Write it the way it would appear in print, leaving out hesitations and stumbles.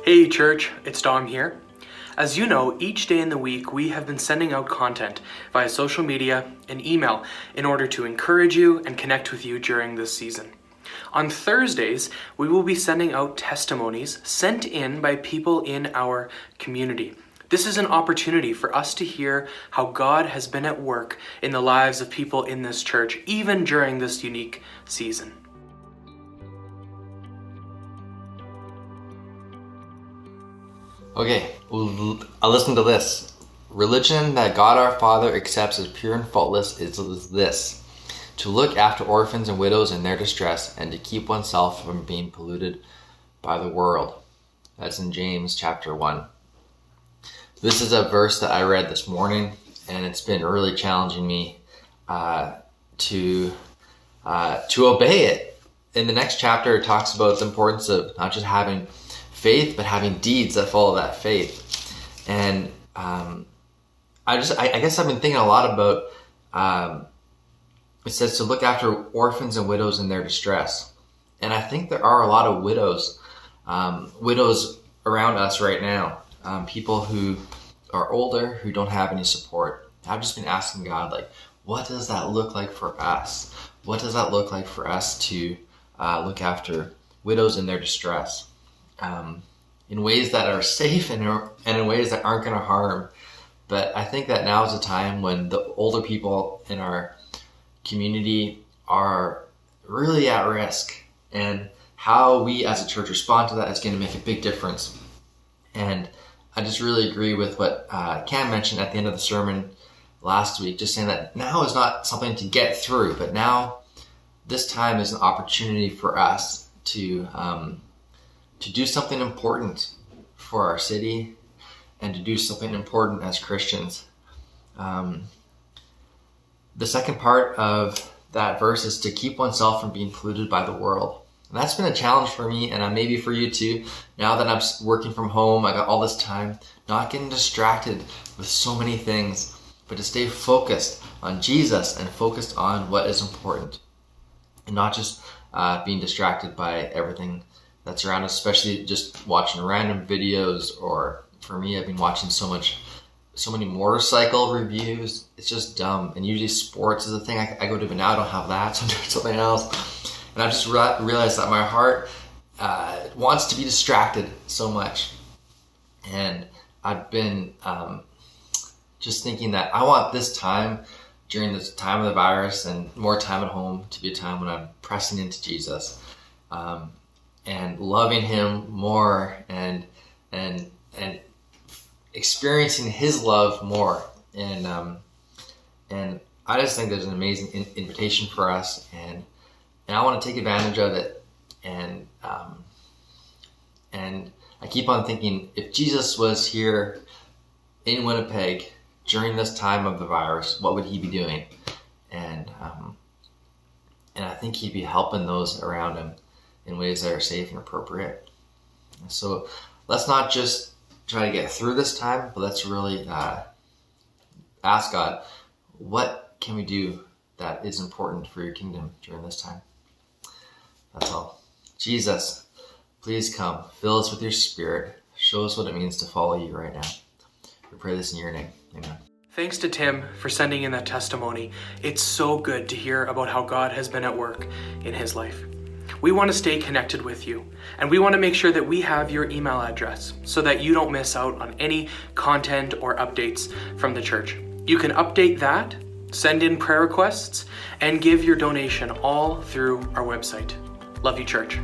Hey church, it's Dom here. As you know, each day in the week we have been sending out content via social media and email in order to encourage you and connect with you during this season. On Thursdays, we will be sending out testimonies sent in by people in our community. This is an opportunity for us to hear how God has been at work in the lives of people in this church, even during this unique season. Okay, I'll listen to this. Religion that God our Father accepts as pure and faultless is this: to look after orphans and widows in their distress and to keep oneself from being polluted by the world. That's in James chapter 1. This is a verse that I read this morning, and it's been really challenging me to obey it. In the next chapter, it talks about the importance of not just having faith, but having deeds that follow that faith. And I guess I've been thinking a lot about, it says to look after orphans and widows in their distress. And I think there are a lot of widows around us right now, people who are older, who don't have any support. I've just been asking God, what does that look like for us? What does that look like for us to look after widows in their distress? In ways that are safe and in ways that aren't going to harm. But I think that now is a time when the older people in our community are really at risk, and how we as a church respond to that is going to make a big difference. And I just really agree with what Cam mentioned at the end of the sermon last week, just saying that now is not something to get through, but now this time is an opportunity for us to do something important for our city and to do something important as Christians. The second part of that verse is to keep oneself from being polluted by the world. And that's been a challenge for me, and maybe for you too. Now that I'm working from home, I got all this time, not getting distracted with so many things, but to stay focused on Jesus and focused on what is important, and not just being distracted by everything that's around us, especially just watching random videos. Or for me, I've been watching so many motorcycle reviews. It's just dumb. And usually sports is a thing I go to, but now I don't have that, so I'm doing something else. And I just realized that my heart wants to be distracted so much. And I've been just thinking that I want this time, during this time of the virus and more time at home, to be a time when I'm pressing into Jesus, and loving him more, and experiencing his love more. And I just think there's an amazing invitation for us, and I want to take advantage of it. And I keep on thinking, if Jesus was here in Winnipeg during this time of the virus, what would he be doing? And I think he'd be helping those around him in ways that are safe and appropriate. So let's not just try to get through this time, but let's really ask God, what can we do that is important for your kingdom during this time? That's all. Jesus, please come, fill us with your Spirit, show us what it means to follow you right now. We pray this in your name. Amen. Thanks to Tim for sending in that testimony. It's so good to hear about how God has been at work in his life. We want to stay connected with you, and we want to make sure that we have your email address so that you don't miss out on any content or updates from the church. You can update that, send in prayer requests, and give your donation all through our website. Love you, church.